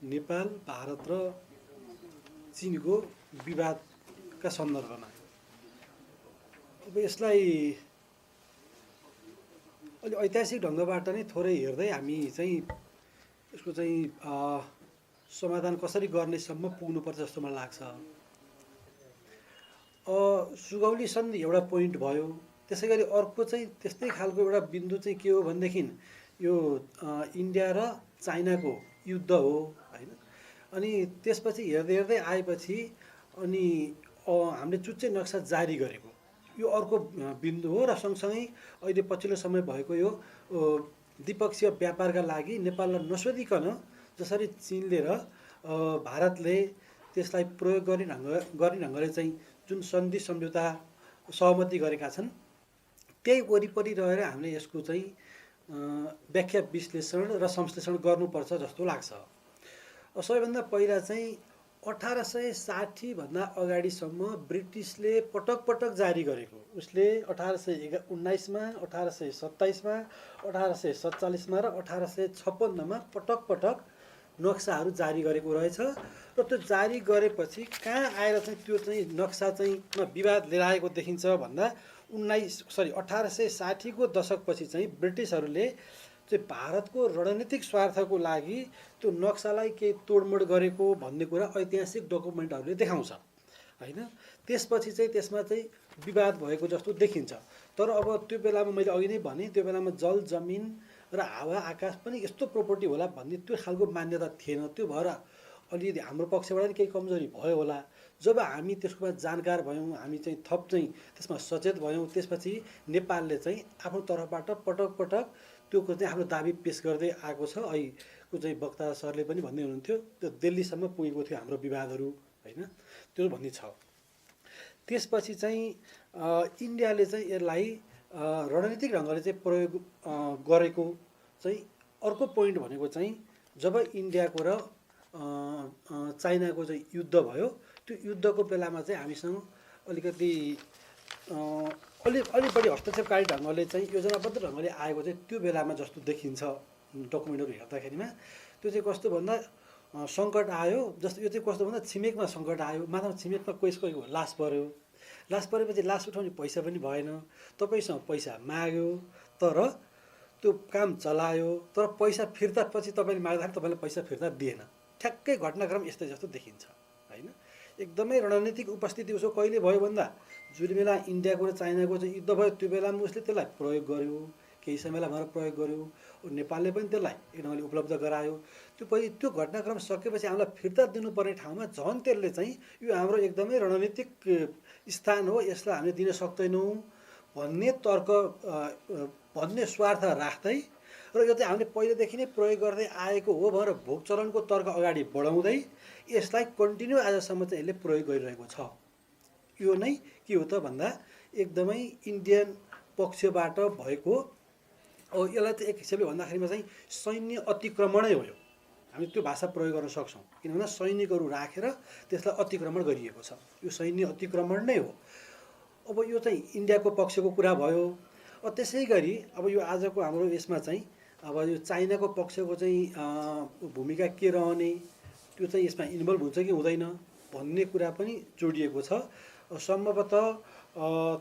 नेपाल, भारत र चीनको विवादका सन्दर्भमा अब यसलाई अलि ऐतिहासिक ढङ्गबाट नै थोरै हेर्दै हामी चाहिँ यसको चाहिँ समाधान कसरी गर्नेसम्म पुग्नुपर्छ जस्तो मलाई लाग्छ। सुगौली सन्धि एउटा पोइन्ट भयो। त्यसै गरी अर्को चाहिँ त्यस्तै खालको एउटा बिन्दु चाहिँ के हो भनेदेखि यो इन्डिया र चाइनाको युद्ध हो होइन। अनि त्यसपछि हेर्दै हेर्दै आएपछि अनि हामीले चुच्चे नक्सा जारी गरेको यो अर्को बिन्दु हो। र सँगसँगै अहिले पछिल्लो समय भएको यो द्विपक्षीय व्यापारका लागि नेपाललाई नसोधिकन जसरी चीनले र भारतले त्यसलाई प्रयोग गर्ने ढङ्गले चाहिँ जुन सन्धि सम्झौता सहमति गरेका छन् त्यही वरिपरि रहेर हामीले यसको चाहिँ व्याख्या विश्लेषण र संश्लेषण गर्नुपर्छ जस्तो लाग्छ। सबैभन्दा पहिला चाहिँ 1860 भन्दा अगाडिसम्म ब्रिटिसले पटक पटक जारी गरेको उसले 1819 मा 1827 मा 1847 मा र 1856 मा पटक पटक नक्साहरू जारी गरेको रहेछ। र त्यो जारी गरेपछि कहाँ आएर चाहिँ त्यो चाहिँ नक्सा चाहिँ विवाद लिएर आएको देखिन्छ भन्दा 1860 को दशकपछि चाहिँ ब्रिटिसहरूले चाहिँ भारतको रणनीतिक स्वार्थको लागि त्यो नक्सालाई केही तोडमोड गरेको भन्ने कुरा ऐतिहासिक डकुमेन्टहरूले देखाउँछ होइन। त्यसपछि चाहिँ त्यसमा चाहिँ विवाद भएको जस्तो देखिन्छ। तर अब त्यो बेलामा मैले अघि नै भने त्यो बेलामा जल जमिन र हावा आकाश पनि यस्तो प्रोपर्टी होला भन्ने त्यो खालको मान्यता थिएन। त्यो भएर अलिअलि हाम्रो पक्षबाट पनि केही कमजोरी भयो होला। जब हामी त्यसकोमा जानकार भयौँ, हामी चाहिँ थप चाहिँ त्यसमा सचेत भयौँ, त्यसपछि नेपालले चाहिँ आफ्नो तर्फबाट पटक पटक त्यो चाहिँ आफ्नो दाबी पेश गर्दै आएको छ। अहिलेको चाहिँ वक्ता सरले पनि भन्दै हुनुहुन्थ्यो त्यो दिल्लीसम्म पुगेको थियो हाम्रो विवादहरू होइन, त्यो भन्ने छ। त्यसपछि चाहिँ इन्डियाले चाहिँ यसलाई रणनीतिक ढङ्गले चाहिँ प्रयोग गरेको चाहिँ अर्को पोइन्ट भनेको चाहिँ जब इन्डियाको र चाइनाको चाहिँ युद्ध भयो त्यो युद्धको बेलामा चाहिँ हामीसँग अलिकति अलि बढी हस्तक्षेपकारी ढङ्गले चाहिँ योजनाबद्ध ढङ्गले आएको चाहिँ त्यो बेलामा जस्तो देखिन्छ डकुमेन्टहरू हेर्दाखेरिमा। त्यो चाहिँ कस्तो भन्दा सङ्कट आयो जस्तो यो चाहिँ कस्तो भन्दा छिमेकमा सङ्कट आयो, माथि छिमेकमा कोहीको लास पऱ्यो, लास परेपछि लास उठाउने पैसा पनि भएन, तपाईँसँग पैसा माग्यो तर त्यो काम चलायो तर पैसा फिर्ता पछि तपाईँले माग्दाखेरि तपाईँले पैसा फिर्ता दिएन। ठ्याक्कै घटनाक्रम यस्तै जस्तो देखिन्छ होइन। एकदमै रणनीतिक उपस्थिति उसको कहिले भयो भन्दा जुन बेला इन्डियाको र चाइनाको चाहिँ युद्ध भयो त्यो बेलामा उसले त्यसलाई प्रयोग गर्यो, केही समयलाई भनेर प्रयोग गर्यो। नेपालले पनि त्यसलाई एक ढङ्गले उपलब्ध गरायो। त्यो पछि त्यो घटनाक्रम सकेपछि हामीलाई फिर्ता दिनुपर्ने ठाउँमा झन् त्यसले चाहिँ यो हाम्रो एकदमै रणनीतिक स्थान हो, यसलाई हामीले दिन सक्दैनौँ भन्ने तर्क भन्ने स्वार्थ राख्दै र यो चाहिँ हामीले पहिलेदेखि नै प्रयोग गर्दै आएको हो भनेर भोग चलनको तर्क अगाडि बढाउँदै यसलाई कन्टिन्यू आजसम्म चाहिँ यसले प्रयोग गरिरहेको छ। यो नै के हो त भन्दा एकदमै इन्डियन पक्षबाट भएको यसलाई चाहिँ एक हिसाबले भन्दाखेरिमा चाहिँ सैन्य अतिक्रमणै हो। हामी त्यो भाषा प्रयोग गर्न सक्छौँ किनभने सैनिकहरू राखेर त्यसलाई अतिक्रमण गरिएको छ। यो सैन्य अतिक्रमण नै हो। अब यो चाहिँ इन्डियाको पक्षको कुरा भयो। त्यसै गरी अब यो आजको हाम्रो यसमा चाहिँ अब यो चाइनाको पक्षको चाहिँ भूमिका के रहने, त्यो चाहिँ यसमा इन्भल्भ हुन्छ कि हुँदैन भन्ने कुरा पनि जोडिएको छ। सम्भवतः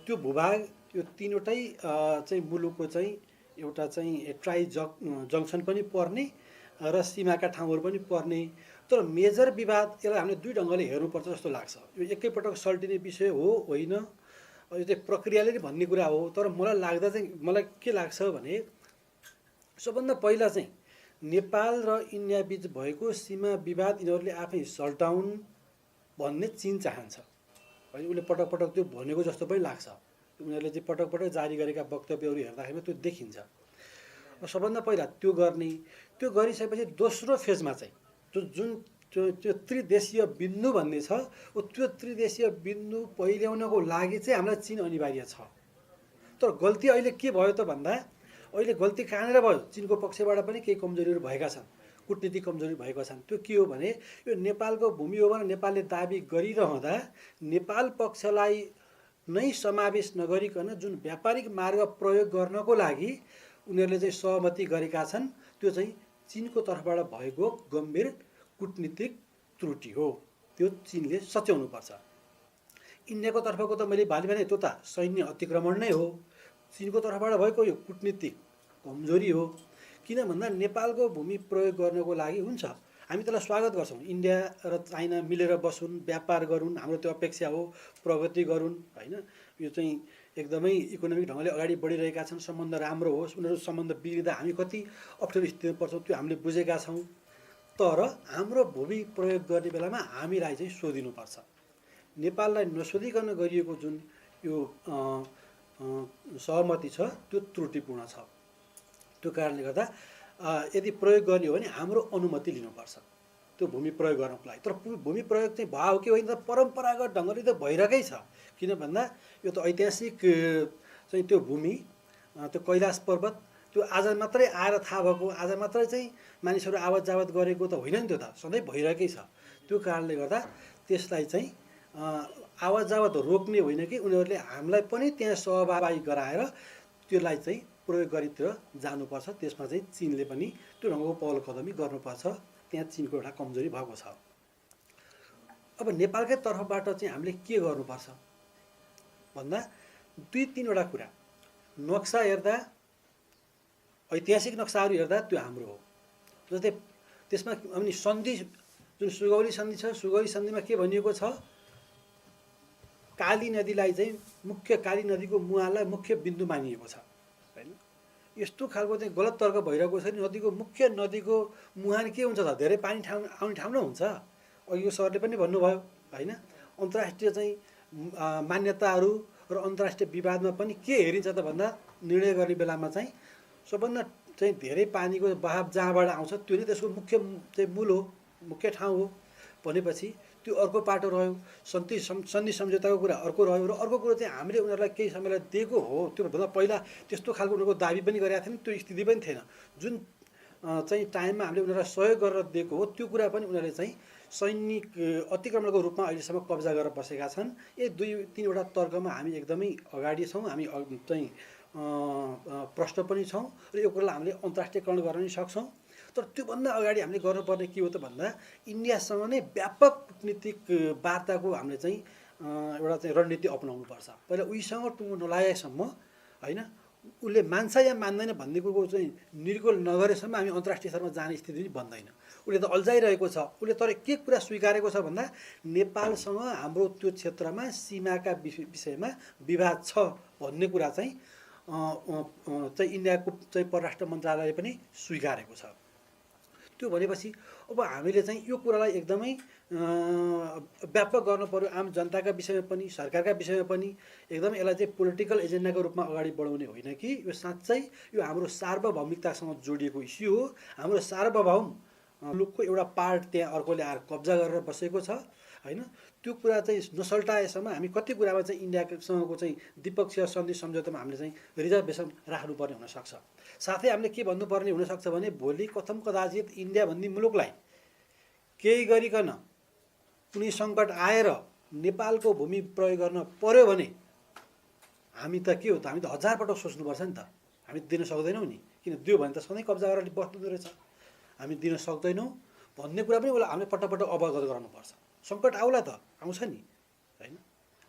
त्यो भूभाग यो तीनवटै चाहिँ मुलुकको चाहिँ एउटा चाहिँ जङ्क्सन पनि पर्ने र सीमाका ठाउँहरू पनि पर्ने। तर मेजर विवाद यसलाई हामीले दुई ढङ्गले हेर्नुपर्छ जस्तो लाग्छ। यो एकैपटक सल्टिने विषय हो होइन, यो चाहिँ प्रक्रियाले नै भन्ने कुरा हो। तर मलाई लाग्दा चाहिँ मलाई के लाग्छ भने सबभन्दा पहिला चाहिँ नेपाल र इन्डिया बिच भएको सीमा विवाद यिनीहरूले आफै सल्टाउन भन्ने चीन चाहन्छ है। उसले पटक पटक त्यो भनेको जस्तो पनि लाग्छ। उनीहरूले चाहिँ पटक पटक जारी गरेका वक्तव्यहरू हेर्दाखेरि त्यो देखिन्छ। सबभन्दा पहिला त्यो गर्ने, त्यो गरिसकेपछि दोस्रो फेजमा चाहिँ त्यो त्रिदेशीय बिन्दु भन्ने छ। त्यो त्रिदेशीय बिन्दु पहिल्याउनको लागि चाहिँ हामीलाई चीन अनिवार्य छ। तर गल्ती अहिले के भयो त भन्दा अहिले गल्ती कहाँनिर भयो, चीनको पक्षबाट पनि केही कमजोरीहरू भएका छन्, कूटनीतिक कमजोरी भएका छन्। त्यो के हो भने यो नेपालको भूमि हो भनेर नेपालले दाबी गरिरहँदा नेपाल पक्षलाई नै समावेश नगरिकन जुन व्यापारिक मार्ग प्रयोग गर्नको लागि उनीहरूले चाहिँ सहमति गरेका छन् त्यो चाहिँ चीनको तर्फबाट भएको गम्भीर कूटनीतिक त्रुटि हो, त्यो चीनले सच्याउनुपर्छ। इन्डियाको तर्फको त मैले भने त्यो त सैन्य अतिक्रमण नै हो, चीनको तर्फबाट भएको यो कूटनीतिक कमजोरी हो। किन भन्दा नेपालको भूमि प्रयोग गर्नको लागि हुन्छ, हामी त्यसलाई स्वागत गर्छौँ। इन्डिया र चाइना मिलेर बसुन्, व्यापार गरून्, हाम्रो त्यो अपेक्षा हो, प्रगति गरून् होइन। यो चाहिँ एकदमै इकोनोमिक ढङ्गले अगाडि बढिरहेका छन्, सम्बन्ध राम्रो होस्। उनीहरू सम्बन्ध बिग्रिँदा हामी कति अप्ठ्यारो स्थितिमा पर्छौँ त्यो हामीले बुझेका छौँ। तर हाम्रो भूमि प्रयोग गर्ने बेलामा हामीलाई चाहिँ सोधिनुपर्छ। नेपाललाई नसोधिकन गरिएको जुन यो सहमति छ त्यो त्रुटिपूर्ण छ। त्यो कारणले गर्दा यदि प्रयोग गर्ने हो भने हाम्रो अनुमति लिनुपर्छ त्यो भूमि प्रयोग गर्नको लागि। तर भूमि प्रयोग चाहिँ भयो कि होइन त परम्परागत ढङ्गले त भइरहेकै छ। किन भन्दा यो त ऐतिहासिक चाहिँ त्यो भूमि, त्यो कैलाश पर्वत त्यो आज मात्रै आएर थाहा भएको, आज मात्रै चाहिँ मानिसहरू आवत जावत गरेको त होइन नि, त्यो त सधैँ भइरहेकै छ। त्यो कारणले गर्दा त्यसलाई चाहिँ आवत जावत रोक्ने होइन कि उनीहरूले हामीलाई पनि त्यहाँ सहभागी गराएर त्यसलाई चाहिँ प्रयोग गरेतिर जानुपर्छ। त्यसमा चाहिँ चीनले पनि त्यो ढङ्गको पहल कदमी गर्नुपर्छ। त्यहाँ चीनको एउटा कमजोरी भएको छ। अब नेपालकै तर्फबाट चाहिँ हामीले के गर्नुपर्छ भन्दा 2-3वटा कुरा। नक्सा हेर्दा, ऐतिहासिक नक्साहरू हेर्दा त्यो हाम्रो हो। जस्तै त्यसमा अनि सन्धि जुन सुगौली सन्धि छ, सुगौली सन्धिमा के भनिएको छ, काली नदीलाई चाहिँ मुख्य, काली नदीको मुहानलाई मुख्य बिन्दु मानिएको छ होइन। यस्तो खालको चाहिँ गलत तर्क भइरहेको छ नि। नदीको मुहान के हुन्छ त, धेरै पानी आउने ठाउँ न हुन्छ। अघिको सरले पनि भन्नुभयो होइन। अन्तर्राष्ट्रिय चाहिँ मान्यताहरू र अन्तर्राष्ट्रिय विवादमा पनि के हेरिन्छ त भन्दा निर्णय गर्ने बेलामा चाहिँ सबभन्दा चाहिँ धेरै पानीको बहाव जहाँबाट आउँछ त्यो नै त्यसको मुख्य चाहिँ मूल हो, मुख्य ठाउँ हो भनेपछि त्यो अर्को पाटो रह्यो। सन्धि सम्झौताको कुरा अर्को रह्यो। र अर्को कुरो चाहिँ हामीले उनीहरूलाई केही समयलाई दिएको हो, त्योभन्दा पहिला त्यस्तो खालको उनीहरूको दाबी पनि गरेका थिएन, त्यो स्थिति पनि थिएन। जुन चाहिँ टाइममा हामीले उनीहरूलाई सहयोग गरेर दिएको हो त्यो कुरा पनि उनीहरूले चाहिँ सैनिक अतिक्रमणको रूपमा अहिलेसम्म कब्जा गरेर बसेका छन्। यी 2-3वटा तर्कमा हामी एकदमै अगाडि छौँ, हामी चाहिँ प्रश्न पनि छौँ र यो कुरालाई हामीले अन्तर्राष्ट्रियकरण गर्न पनि सक्छौँ। तर त्योभन्दा अगाडि हामीले गर्नुपर्ने के हो त भन्दा इन्डियासँग नै व्यापक कूटनीतिक वार्ताको हामीले चाहिँ एउटा चाहिँ रणनीति अपनाउनुपर्छ। पहिला उहीसँग टुङ्गो नलागेसम्म होइन, उसले मान्छ या मान्दैन भन्ने कुरो चाहिँ निर्गोल नगरेसम्म हामी अन्तर्राष्ट्रिय स्तरमा जाने स्थिति पनि बन्दैन। उसले त अल्झाइरहेको छ। उसले तर के कुरा स्वीकारेको छ भन्दा नेपालसँग हाम्रो त्यो क्षेत्रमा सीमाका विषयमा विवाद छ भन्ने कुरा चाहिँ इन्डियाको चाहिँ परराष्ट्र मन्त्रालयले पनि स्वीकारेको छ। त्यो भनेपछि अब हामीले चाहिँ यो कुरालाई एकदमै व्यापक गर्नु पर्यो। आम जनताका विषयमा पनि, सरकारका विषयमा पनि एकदमै यसलाई चाहिँ पोलिटिकल एजेन्डाको रूपमा अगाडि बढाउने होइन कि यो साँच्चै यो हाम्रो सार्वभौमिकतासँग जोडिएको इस्यु हो। हाम्रो सार्वभौम मुलुकको एउटा पार्ट त्यहाँ अर्कोले आएर कब्जा गरेर बसेको छ होइन। त्यो कुरा चाहिँ नसल्टाएसम्म हामी कति कुरामा चाहिँ इन्डियासँगको चाहिँ द्विपक्षीय सन्धि सम्झौतामा हामीले चाहिँ रिजर्भेसन राख्नुपर्ने हुनसक्छ। साथै हामीले के भन्नुपर्ने हुनसक्छ भने भोलि कथम कदाचित इन्डिया भन्ने मुलुकलाई केही गरिकन कुनै सङ्कट आएर नेपालको भूमि प्रयोग गर्न पर्यो भने हामी त के हो त, हामी त 1000 पटक सोच्नुपर्छ नि त। हामी दिन सक्दैनौँ नि, किन दियो भने त सधैँ कब्जा गरेर बस्नु रहेछ। हामी दिन सक्दैनौँ भन्ने कुरा पनि उसलाई हामीले पटक पटक अवगत गराउनुपर्छ। सङ्कट आउला त, आउँछ नि होइन।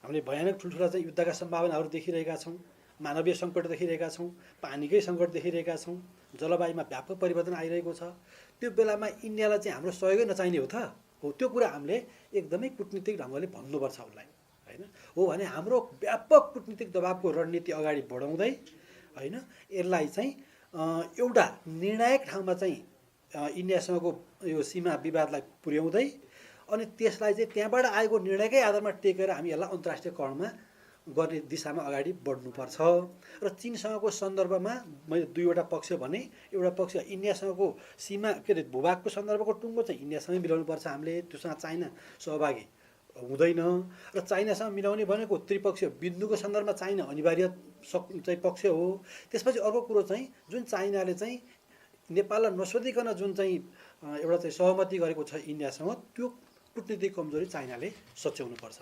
हामीले भयानक ठुल्ठुला चाहिँ युद्धका सम्भावनाहरू देखिरहेका छौँ, मानवीय सङ्कट देखिरहेका छौँ, पानीकै सङ्कट देखिरहेका छौँ, जलवायुमा व्यापक परिवर्तन आइरहेको छ। त्यो बेलामा इन्डियालाई चाहिँ हाम्रो सहयोगै नचाहिने हो त हो। त्यो कुरा हामीले एकदमै कूटनीतिक ढङ्गले भन्नुपर्छ उसलाई होइन। हो भने हाम्रो व्यापक कूटनीतिक दबावको रणनीति अगाडि बढाउँदै होइन यसलाई चाहिँ एउटा निर्णायक ठाउँमा चाहिँ इन्डियासँगको यो सीमा विवादलाई पुर्याउँदै अनि त्यसलाई चाहिँ त्यहाँबाट आएको निर्णयकै आधारमा टेकेर हामी यसलाई अन्तर्राष्ट्रियकरणमा गर्ने दिशामा अगाडि बढ्नुपर्छ। र चीनसँगको सन्दर्भमा मैले 2वटा पक्ष भने, एउटा पक्ष इन्डियासँगको सीमा के अरे भूभागको सन्दर्भको टुङ्गो चाहिँ इन्डियासँगै मिलाउनुपर्छ हामीले, त्योसँग चाइना सहभागी हुँदैन। र चाइनासँग मिलाउने भनेको त्रिपक्षीय बिन्दुको सन्दर्भमा चाइना अनिवार्य चाहिँ पक्ष हो। त्यसपछि अर्को कुरो चाहिँ जुन चाइनाले चाहिँ नेपाललाई नसोधिकन जुन चाहिँ एउटा चाहिँ सहमति गरेको छ इन्डियासँग, त्यो कूटनीतिक कमजोरी चाइनाले सच्याउनुपर्छ।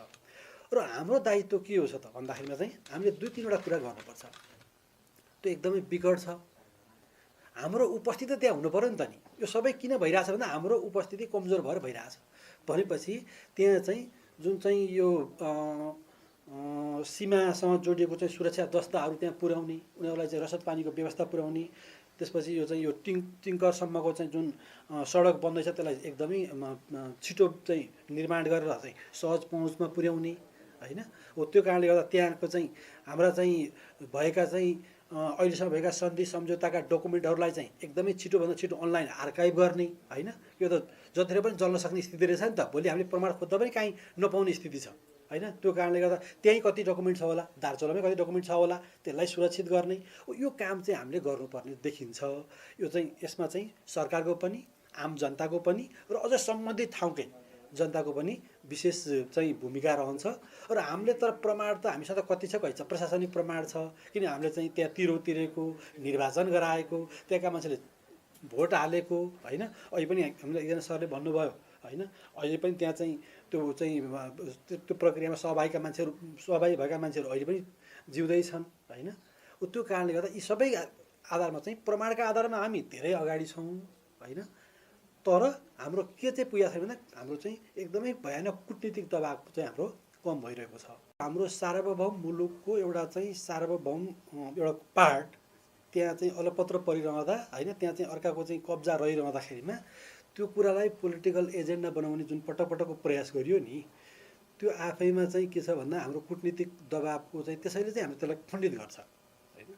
र हाम्रो दायित्व के हो त भन्दाखेरिमा चाहिँ हामीले 2-3वटा कुरा गर्नुपर्छ। त्यो एकदमै विकट छ। हाम्रो उपस्थिति त्यहाँ हुनु पऱ्यो नि त नि। यो सबै किन भइरहेछ भन्दा हाम्रो उपस्थिति कमजोर भएर भइरहेछ भनेपछि त्यहाँ चाहिँ जुन चाहिँ यो सीमासँग जोडिएको चाहिँ सुरक्षा दस्ताहरू त्यहाँ पुर्याउने, उनीहरूलाई चाहिँ रसद पानीको व्यवस्था पुर्याउने, त्यसपछि यो चाहिँ यो टिङ्करसम्मको चाहिँ जुन सडक बन्दैछ त्यसलाई एकदमै छिटो चाहिँ निर्माण गरेर चाहिँ सहज पहुँचमा पुर्याउने होइन। हो त्यो कारणले गर्दा त्यहाँको चाहिँ हाम्रा चाहिँ भएका चाहिँ अहिलेसम्म भएका सन्धि सम्झौताका डकुमेन्टहरूलाई चाहिँ एकदमै छिटोभन्दा छिटो अनलाइन आर्काइभ गर्ने होइन। यो त जतिखेर पनि चल्न सक्ने स्थिति रहेछ नि त। भोलि हामीले प्रमाण खोज्दा पनि काहीँ नपाउने स्थिति छ होइन। त्यो कारणले गर्दा त्यहीँ कति डकुमेन्ट छ होला, दार्चुलामै कति डकुमेन्ट छ होला, त्यसलाई सुरक्षित गर्ने यो काम चाहिँ हामीले गर्नुपर्ने देखिन्छ। यो चाहिँ यसमा चाहिँ सरकारको पनि, आम जनताको पनि र अझ सम्बन्धित ठाउँकै जनताको पनि विशेष चाहिँ भूमिका रहन्छ। र हामीले तर प्रमाण त हामीसँग त कति छ, कति छ प्रशासनिक प्रमाण छ। किन हामीले चाहिँ त्यहाँ तिरेको, निर्वाचन गराएको, त्यहाँका मान्छेले भोट हालेको होइन। अहिले पनि हामीलाई एकजना सरले भन्नुभयो होइन, अहिले पनि त्यहाँ चाहिँ त्यो प्रक्रियामा सहभागी भएका मान्छेहरू अहिले पनि जिउँदै छन् होइन। त्यो कारणले गर्दा यी सबै आधारमा चाहिँ प्रमाणका आधारमा हामी धेरै अगाडि छौँ होइन। तर हाम्रो के चाहिँ पुगेको छैन भन्दा हाम्रो चाहिँ एकदमै भयानक कूटनीतिक दबाब चाहिँ हाम्रो कम भइरहेको छ। हाम्रो सार्वभौम मुलुकको एउटा चाहिँ सार्वभौम एउटा पार्ट त्यहाँ चाहिँ अलपत्र परिरहँदा होइन, त्यहाँ चाहिँ अर्काको चाहिँ कब्जा रहिरहँदाखेरिमा त्यो कुरालाई पोलिटिकल एजेन्डा बनाउने जुन पटकको प्रयास गरियो नि, त्यो आफैमा चाहिँ के छ भन्दा हाम्रो कूटनीतिक दबाबको चाहिँ त्यसैले चाहिँ हामी त्यसलाई खण्डित गर्छ होइन।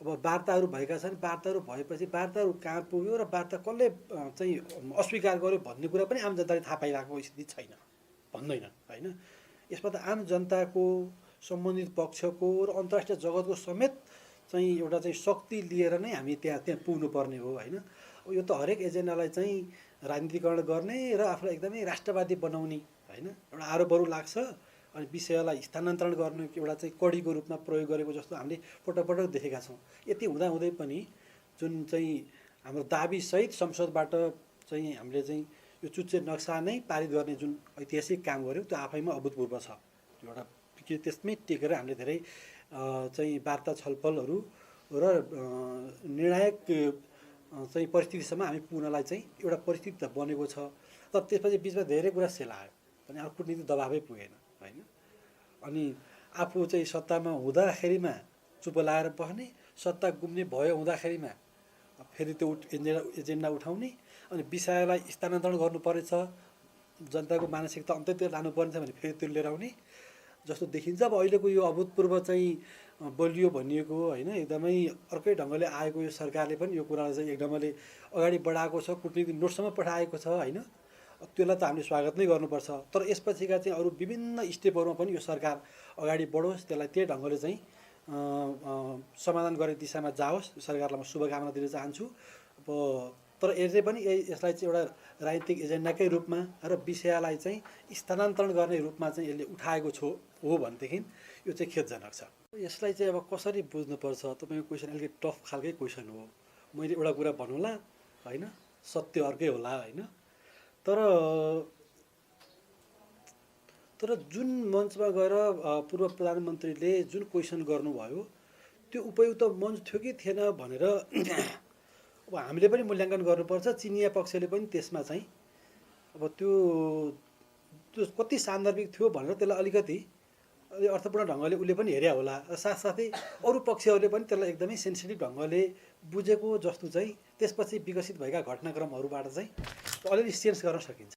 अब वार्ताहरू भएका छन्, वार्ताहरू भएपछि वार्ताहरू कहाँ पुग्यो र वार्ता कसले चाहिँ अस्वीकार गर्यो भन्ने कुरा पनि आम जनताले थाहा पाइरहेको स्थिति छैन, भन्दैन होइन। यसमा त आम जनताको, सम्बन्धित पक्षको र अन्तर्राष्ट्रिय जगतको समेत चाहिँ एउटा चाहिँ शक्ति लिएर नै हामी त्यहाँ पुग्नुपर्ने हो होइन। यो त हरेक एजेन्डालाई चाहिँ राजनीतिकरण गर्ने र आफूलाई एकदमै राष्ट्रवादी बनाउने होइन एउटा आरोपहरू लाग्छ। अनि विषयलाई स्थानान्तरण गर्नु एउटा चाहिँ कडीको रूपमा प्रयोग गरेको जस्तो हामीले पटक देखेका छौँ। यति हुँदाहुँदै पनि जुन चाहिँ हाम्रो दाबीसहित संसदबाट चाहिँ हामीले चाहिँ यो चुच्चे नक्सा नै पारित गर्ने जुन ऐतिहासिक काम गऱ्यौँ त्यो आफैमा अभूतपूर्व छ। एउटा त्यसमै टेकेर हामीले धेरै चाहिँ वार्ता छलफलहरू र निर्णायक चाहिँ परिस्थितिसम्म हामी पुग्नलाई चाहिँ एउटा परिस्थिति त बनेको छ। तर त्यसपछि बिचमा धेरै कुरा सेलायो अनि अब कूटनीतिक दबावै पुगेन होइन। अनि आफू चाहिँ सत्तामा हुँदाखेरिमा चुप लाएर बस्ने, सत्ता गुम्ने भयो हुँदाखेरिमा फेरि त्यो एजेन्डा उठाउने, अनि विषयलाई स्थानान्तरण गर्नुपर्नेछ, जनताको मानसिकता अन्त्यतिर लानुपर्नेछ भने फेरि त्यो लिएर आउने जस्तो देखिन्छ। अब अहिलेको यो अभूतपूर्व चाहिँ बलियो भनिएको होइन, एकदमै अर्कै ढङ्गले आएको यो सरकारले पनि यो कुरालाई चाहिँ एकदमै अगाडि बढाएको छ, कूटनीतिक नोटसम्म पठाएको छ होइन। त्यसलाई त हामीले स्वागत नै गर्नुपर्छ। तर यसपछिका चाहिँ अरू विभिन्न स्टेपहरूमा पनि यो सरकार अगाडि बढोस्, त्यसलाई त्यही ढङ्गले चाहिँ समाधान गर्ने दिशामा जाओस्, सरकारलाई म शुभकामना दिन चाहन्छु। अब तर यसले पनि यसलाई चाहिँ एउटा राजनीतिक एजेन्डाकै रूपमा र विषयलाई चाहिँ स्थानान्तरण गर्ने रूपमा चाहिँ यसले उठाएको हो भनेदेखि यो चाहिँ खेदजनक छ। यसलाई चाहिँ अब कसरी बुझ्नुपर्छ, तपाईँको क्वेसन अलिकति टफ खालकै क्वेसन हो। मैले एउटा कुरा भनौँला होइन, सत्य अर्कै होला होइन। तर जुन मञ्चमा गएर पूर्व प्रधानमन्त्रीले जुन क्वेसन गर्नुभयो त्यो उपयुक्त मञ्च थियो कि थिएन भनेर अब हामीले पनि मूल्याङ्कन गर्नुपर्छ। चिनिया पक्षले पनि त्यसमा चाहिँ अब त्यो कति सान्दर्भिक थियो भनेर त्यसलाई अलिकति अर्थपूर्ण ढङ्गले उसले पनि हेऱ्या होला। र साथसाथै अरू पक्षहरूले पनि त्यसलाई एकदमै सेन्सिटिभ ढङ्गले बुझेको जस्तो चाहिँ त्यसपछि विकसित भएका घटनाक्रमहरूबाट चाहिँ अलिअलि सेन्स गर्न सकिन्छ।